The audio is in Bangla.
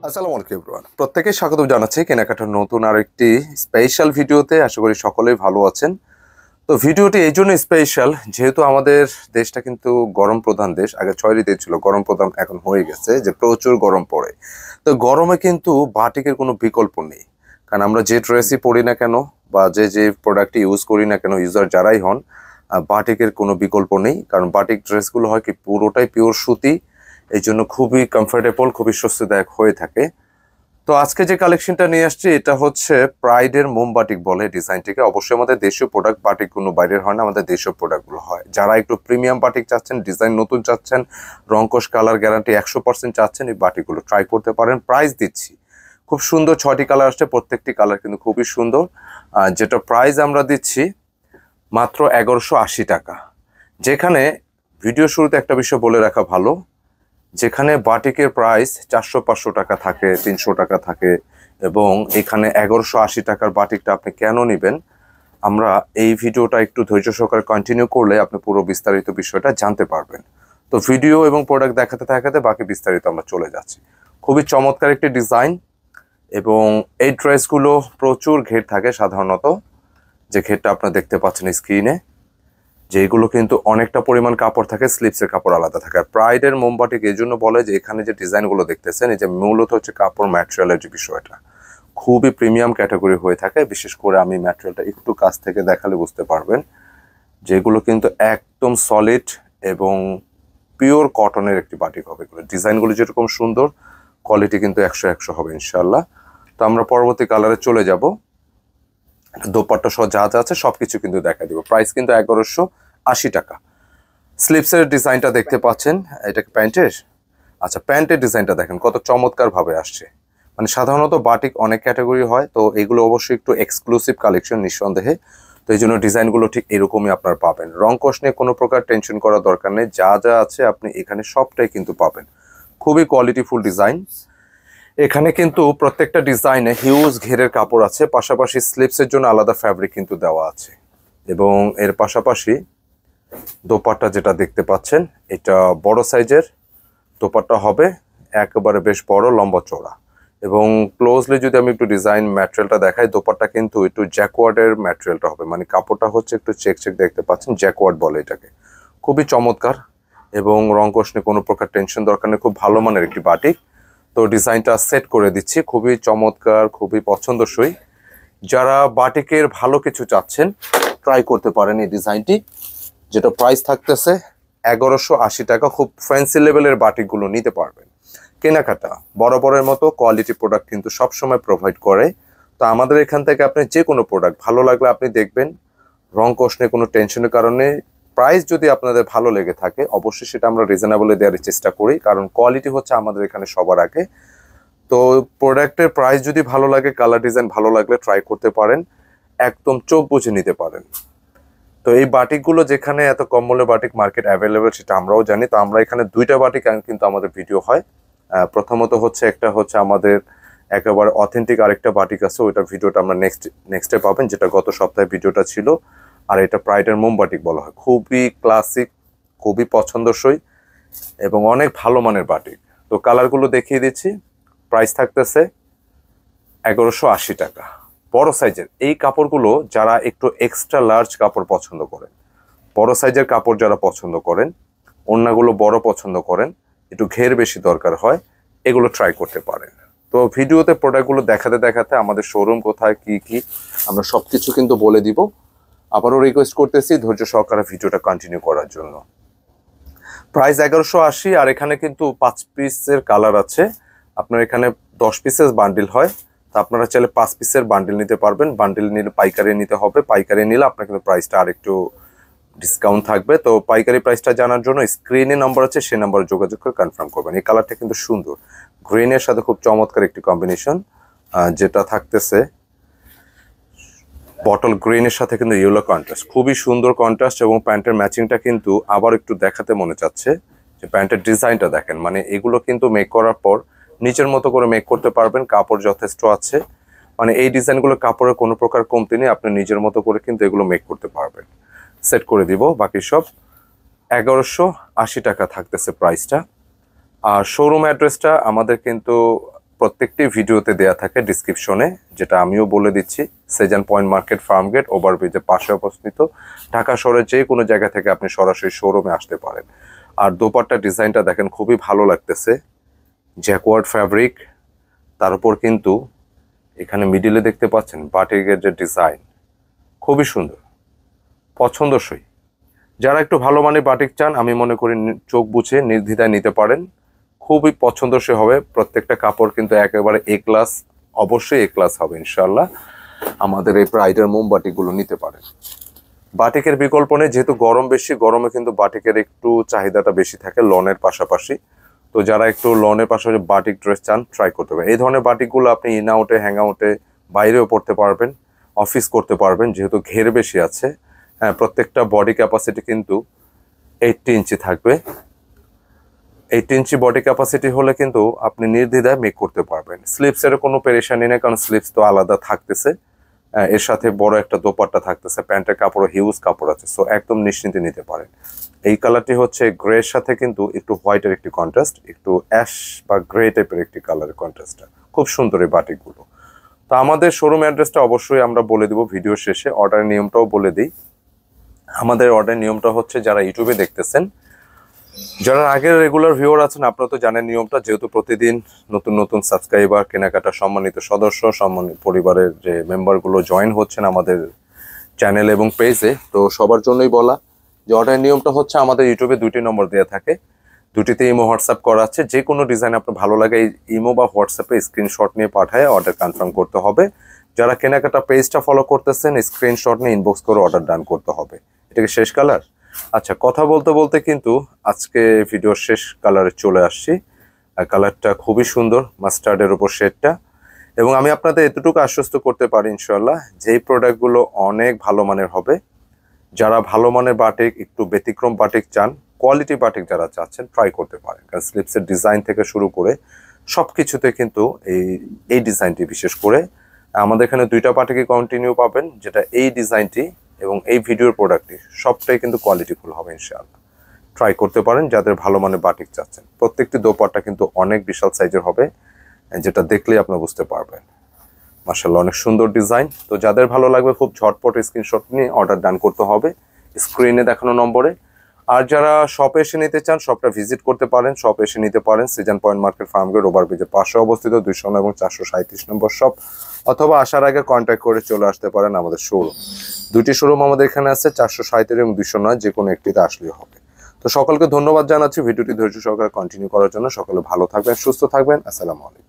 আসসালামু আলাইকুম এভরিওয়ান, প্রত্যেককে স্বাগত জানাচ্ছি কেনাকাটার নতুন আর একটি স্পেশাল ভিডিওতে। আশা করি সকলেই ভালো আছেন। তো ভিডিওটি এই জন্য স্পেশাল, যেহেতু আমাদের দেশটা কিন্তু গরম প্রধান দেশ। আগে 6 ঋতু ছিল, গরম প্রধান এখন হয়ে গেছে, যে প্রচুর গরম পড়ে। তো গরমে কিন্তু বাটিকের কোনো বিকল্প নেই, কারণ আমরা যে ড্রেসই পরি না কেন বা যে প্রোডাক্টটি ইউজ করি না কেন, ইউজার যারাই হন, বাটিকের কোনো বিকল্প নেই। কারণ বাটিক ড্রেসগুলো হয় কি পুরোটাই পিওর সুতি, এই জন্য খুবই কমফোর্টেবল, খুবই স্বস্তিদায়ক হয়ে থাকে। তো আজকে যে কালেকশনটা নিয়ে আসছি এটা হচ্ছে প্রাইডের মোম বাটিক বলে ডিজাইনটিকে। অবশ্যই আমাদের দেশীয় প্রোডাক্ট, বাটিক কোনো বাইরের হয় না, আমাদের দেশীয় প্রোডাক্টগুলো হয়। যারা একটু প্রিমিয়াম বাটিক চাচ্ছেন, ডিজাইন নতুন চাচ্ছেন, রংকশ কালার গ্যারান্টি 100% চাচ্ছেন, এই বাটিকগুলো ট্রাই করতে পারেন। প্রাইস দিচ্ছি খুব সুন্দর, 6টি কালার আসছে, প্রত্যেকটি কালার কিন্তু খুবই সুন্দর। যেটা প্রাইস আমরা দিচ্ছি মাত্র 1180 টাকা। যেখানে ভিডিও শুরুতে একটা বিষয় বলে রাখা ভালো, যেখানে বাটিকের প্রাইস 400-500 টাকা থাকে, 300 টাকা থাকে, এবং এখানে 1180 টাকার বাটিকটা আপনি কেন নেবেন, আমরা এই ভিডিওটা একটু ধৈর্য সহকারে কন্টিনিউ করলে আপনি পুরো বিস্তারিত বিষয়টা জানতে পারবেন। তো ভিডিও এবং প্রোডাক্ট দেখাতে দেখাতে বাকি বিস্তারিত আমরা চলে যাচ্ছি। খুবই চমৎকার একটি ডিজাইন, এবং এই ড্রেসগুলো প্রচুর ঘের থাকে সাধারণত, যে ঘেরটা আপনারা দেখতে পাচ্ছেন স্ক্রিনে, যেগুলো কিন্তু অনেকটা পরিমাণ কাপড় থাকে, স্লিপসের কাপড় আলাদা থাকে। আর প্রাইডের মোমবাটিক এই জন্য বলে যে এখানে যে ডিজাইনগুলো দেখতেছেন, এই যে মূলত হচ্ছে কাপড় ম্যাটেরিয়ালের যে বিষয়টা খুবই প্রিমিয়াম ক্যাটাগরি হয়ে থাকে। বিশেষ করে আমি ম্যাটেরিয়ালটা একটু কাছ থেকে দেখালে বুঝতে পারবেন, যেগুলো কিন্তু একদম সলিড এবং পিওর কটনের একটি বাটিক হবে। এগুলো ডিজাইনগুলো যেরকম সুন্দর, কোয়ালিটি কিন্তু 100 হবে ইনশাল্লাহ। তো আমরা পরবর্তী কালারে চলে যাব। দোপাট্টা সহ যা যা আছে সবকিছু কিন্তু দেখা দিব। প্রাইস কিন্তু 1180 টাকা। স্লিপসের ডিজাইনটা দেখতে পাচ্ছেন, এটা কি প্যান্টের? আচ্ছা, প্যান্টের ডিজাইনটা দেখেন কত চমৎকার ভাবে আসছে। মানে সাধারণত বাটিক অনেক ক্যাটাগরি হয়, তো এগুলো অবশ্যই একটু এক্সক্লুসিভ কালেকশন নিঃসন্দেহে। তো এই জন্য ডিজাইনগুলো ঠিক এরকমই আপনারা পাবেন। রং কষ নিয়ে কোনো প্রকার টেনশন করার দরকার নেই, যা যা আছে আপনি এখানে সবটাই কিন্তু পাবেন। খুবই কোয়ালিটিফুল ডিজাইন। এখানে কিন্তু প্রত্যেকটা ডিজাইনে হিউজ ঘেরের কাপড় আছে, পাশাপাশি স্লিপসের জন্য আলাদা ফ্যাব্রিক কিন্তু দেওয়া আছে, এবং এর পাশাপাশি দোপাট্টা যেটা দেখতে পাচ্ছেন, এটা বড় সাইজের দোপাট্টা হবে, একেবারে বেশ বড়, লম্বা চওড়া। এবং ক্লোজলি যদি আমি একটু ডিজাইন ম্যাটেরিয়ালটা দেখাই, দোপাট্টা কিন্তু একটু জ্যাকওয়ার্ডের ম্যাটেরিয়ালটা হবে, মানে কাপড়টা হচ্ছে একটু চেক চেক দেখতে পাচ্ছেন, জ্যাকওয়ার্ড বলে এটাকে। খুবই চমৎকার, এবং রংকশ নিয়ে কোনো প্রকার টেনশন দরকার নেই, খুব ভালো মানের একটি বাটিক। তো ডিজাইনটা সেট করে দিচ্ছি, খুবই চমৎকার, খুবই পছন্দসই। যারা বাটিকের ভালো কিছু চাচ্ছেন ট্রাই করতে পারেন এই ডিজাইনটি, যেটা প্রাইস থাকতেছে 1180 টাকা। খুব ফ্যান্সি লেভেলের বাটিকগুলো নিতে পারবেন। কেনাকাটা বরাবরের মতো কোয়ালিটি প্রোডাক্ট কিন্তু সবসময় প্রোভাইড করে। তো আমাদের এখান থেকে আপনি যে কোনো প্রোডাক্ট ভালো লাগলে আপনি দেখবেন, রং কষ নিয়ে কোনো টেনশনের কারণে। প্রাইস যদি আপনাদের ভালো লেগে থাকে অবশ্যই সেটা আমরা রিজনেবলে দেওয়ার চেষ্টা করি, কারণ কোয়ালিটি হচ্ছে আমাদের এখানে সবার আগে। তো প্রোডাক্টের প্রাইস যদি ভালো লাগে, কালার ডিজাইন ভালো লাগলে ট্রাই করতে পারেন, একদম চোখ বুঝে নিতে পারেন। তো এই বাটিকগুলো যেখানে এত কম মূল্যে বাটিক মার্কেট অ্যাভেলেবেল সেটা আমরাও জানি। তো আমরা এখানে দুইটা বাটিক কিন্তু আমাদের ভিডিও হয়। প্রথমত হচ্ছে একটা হচ্ছে আমাদের একেবারে অথেন্টিক, আরেকটা বাটিক আছে, ওইটা ভিডিওটা আমরা নেক্সটে পাবেন, যেটা গত সপ্তাহে ভিডিওটা ছিল। আর এটা প্রাইডের মোম বাটিক বলা হয়। খুবই ক্লাসিক, খুবই পছন্দসই, এবং অনেক ভালো মানের বাটিক। তো কালারগুলো দেখিয়ে দিচ্ছি। প্রাইস থাকতেছে 1180 টাকা। বড় সাইজের এই কাপড়গুলো যারা একটু এক্সট্রা লার্জ কাপড় পছন্দ করেন, বড় সাইজের কাপড় যারা পছন্দ করেন, ওড়নাগুলো বড় পছন্দ করেন, একটু ঘের বেশি দরকার হয়, এগুলো ট্রাই করতে পারেন। তো ভিডিওতে প্রোডাক্টগুলো দেখাতে দেখাতে আমাদের শোরুম কোথায়, কি কি আমরা সবকিছু কিন্তু বলে দিব। আবারও রিকোয়েস্ট করতেছি ধৈর্য সহকারে ভিডিওটা কন্টিনিউ করার জন্য। প্রাইস 1180, আর এখানে কিন্তু 5 পিসের কালার আছে। আপনার এখানে 10 পিসের বান্ডিল হয়, তো আপনারা চাইলে 5 পিসের বান্ডিল নিতে পারবেন। বান্ডিল নিলে পাইকারি নিতে হবে, পাইকারি নিলে আপনার কিন্তু প্রাইসটা আর একটু ডিসকাউন্ট থাকবে। তো পাইকারি প্রাইসটা জানার জন্য স্ক্রিনে নাম্বার আছে, সেই নাম্বারে যোগাযোগ করে কনফার্ম করবেন। এই কালারটা কিন্তু সুন্দর, গ্রিনের সাথে খুব চমৎকার একটি কম্বিনেশন, যেটা থাকতেছে বটল গ্রিনের সাথে কিন্তু ইয়েলো কন্ট্রাস্ট, খুবই সুন্দর কন্ট্রাস্ট। এবং প্যান্টের ম্যাচিংটা কিন্তু আবার একটু দেখাতে মনে চাচ্ছে, যে প্যান্টের ডিজাইনটা দেখেন, মানে এগুলো কিন্তু মেক করার পর নিচের মতো করে মেক করতে পারবেন, কাপড় যথেষ্ট আছে। মানে এই ডিজাইনগুলো কাপড়ের কোনো প্রকার কমতি নেই, আপনি নিজের মতো করে কিন্তু এগুলো মেক করতে পারবেন। সেট করে দিব বাকি সব। 1180 টাকা থাকতেছে প্রাইসটা। আর শোরুম অ্যাড্রেসটা আমাদের কিন্তু প্রত্যেকটি ভিডিওতে দেয়া থাকে ডিসক্রিপশনে, যেটা আমিও বলে দিচ্ছি। সেজান পয়েন্ট মার্কেট ফার্মগেট ওভারব্রিজের পাশে অবস্থিত। ঢাকা শহরের যে কোনো জায়গা থেকে আপনি সরাসরি শোরুমে আসতে পারেন। আর দোপাট্টা ডিজাইনটা দেখেন, খুবই ভালো লাগতেছে। জ্যাকওয়ার্ড ফ্যাব্রিক, তার উপর কিন্তু এখানে মিডিলে দেখতে পাচ্ছেন বাটিকের যে ডিজাইন, খুবই সুন্দর, পছন্দসই। যারা একটু ভালো মানের বাটিক চান, আমি মনে করি চোখ বুঝে নির্দ্বিধায় নিতে পারেন, খুবই পছন্দসই হবে। প্রত্যেকটা কাপড় কিন্তু একেবারে এ ক্লাস, অবশ্যই এ ক্লাস হবে ইনশাল্লাহ। আমাদের এই প্রাইডের মোমবাটিকগুলো নিতে পারেন। বাটিকের বিকল্প নেই, যেহেতু গরম বেশি, গরমে কিন্তু বাটিকের একটু চাহিদাটা বেশি থাকে লনের পাশাপাশি। তো যারা একটু লনের পাশাপাশি বাটিক ড্রেস চান, ট্রাই করতে পারেন। এই ধরনের বাটিকগুলো আপনি ইন আউটে, হ্যাং আউটে, বাইরেও পড়তে পারবেন, অফিস করতে পারবেন, যেহেতু ঘের বেশি আছে। হ্যাঁ, প্রত্যেকটা বডি ক্যাপাসিটি কিন্তু 80 ইঞ্চি থাকবে। 80 ইঞ্চি বডি ক্যাপাসিটি হলে কিন্তু আপনি নির্দ্বিধায় মেক করতে পারবেন। স্লিপসের কোনো পেরেশানি নেই, কারণ স্লিপস তো আলাদা থাকতেছে। এর সাথে বড় একটা দোপাট্টা থাকতেছে, প্যান্টের কাপড় হিউজ কাপড় আছে, সো একদম নিশ্চিন্তে নিতে পারেন। এই কালারটি হচ্ছে গ্রের সাথে কিন্তু একটু হোয়াইটের একটি কন্ট্রাস্ট, একটু অ্যাশ বা গ্রে টাইপের একটি কালারের কন্ট্রাস্টটা, খুব সুন্দর এই বাটিকগুলো। তো আমাদের শোরুম অ্যাড্রেসটা অবশ্যই আমরা বলে দিব ভিডিও শেষে। অর্ডারের নিয়মটাও বলে দিই। আমাদের অর্ডারের নিয়মটা হচ্ছে, যারা ইউটিউবে দেখতেছেন, যারা আগের রেগুলার ভিউয়ার আছেন, আপনারা তো জানেন নিয়মটা, যেহেতু প্রতিদিন নতুন নতুন সাবস্ক্রাইবার, কেনাকাটা সম্মানিত সদস্য, সম্মানিত পরিবারের যে মেম্বারগুলো জয়েন হচ্ছেন আমাদের চ্যানেল এবং পেজে, তো সবার জন্যই বলা যে অর্ডারের নিয়মটা হচ্ছে, আমাদের ইউটিউবে 2টি নম্বর দেওয়া থাকে, 2টিতে ইমো হোয়াটসঅ্যাপ করা আছে। যে কোনো ডিজাইন আপনার ভালো লাগে, এই ইমো বা হোয়াটসঅ্যাপে স্ক্রিনশট নিয়ে পাঠায় অর্ডার কনফার্ম করতে হবে। যারা কেনাকাটা পেজটা ফলো করতেছেন, স্ক্রিনশট নিয়ে ইনবক্স করে অর্ডার ডান করতে হবে। এটা কি শেষ কালার? আচ্ছা, কথা বলতে বলতে কিন্তু আজকে ভিডিওর শেষ কালারে চলে আসছি। কালারটা খুবই সুন্দর, মাস্টার্ডের উপর শেডটা। এবং আমি আপনাদের এতটুকু আশ্বস্ত করতে পারি ইনশাল্লাহ, যেই প্রোডাক্টগুলো অনেক ভালো মানের হবে। যারা ভালো মানের বাটিক, একটু ব্যতিক্রম বাটিক চান, কোয়ালিটি বাটিক যারা চাচ্ছেন, ট্রাই করতে পারেন। কারণ স্লিপসের ডিজাইন থেকে শুরু করে সব কিছুতে কিন্তু এই ডিজাইনটি বিশেষ করে আমাদের এখানে 2টা বাটিকই কন্টিনিউ পাবেন, যেটা এই ডিজাইনটি এবং এই ভিডিওর প্রোডাক্টটি সবটাই কিন্তু কোয়ালিটিফুল হবে ইনশাআল্লাহ। ট্রাই করতে পারেন যাদের ভালো মানের বাটিক চাচ্ছেন। প্রত্যেকটি দোপাট্টা কিন্তু অনেক বিশাল সাইজের হবে, যেটা দেখলেই আপনারা বুঝতে পারবেন। মাশাআল্লাহ, অনেক সুন্দর ডিজাইন। তো যাদের ভালো লাগবে, খুব ঝটপট স্ক্রিনশট নিয়ে অর্ডার ডান করতে হবে স্ক্রিনে দেখানো নম্বরে। আর যারা শপে এসে নিতে চান, শপটা ভিজিট করতে পারেন, শপে এসে নিতে পারেন। সেজান পয়েন্ট মার্কেট ফার্মগেট ওভারব্রিজের পাশে অবস্থিত 209 এবং 437 নম্বর শপ, অথবা আসার আগে কন্ট্যাক্ট করে চলে আসতে পারেন আমাদের শোরুম। 2টি শোরুম আমাদের এখানে আছে, 437 এবং 209, যে কোনো একটিতে আসলেই হবে। তো সকলকে ধন্যবাদ জানাচ্ছি ভিডিওটি ধৈর্য সহকারে কন্টিনিউ করার জন্য। সকলে ভালো থাকবেন, সুস্থ থাকবেন। আসসালামু আলাইকুম।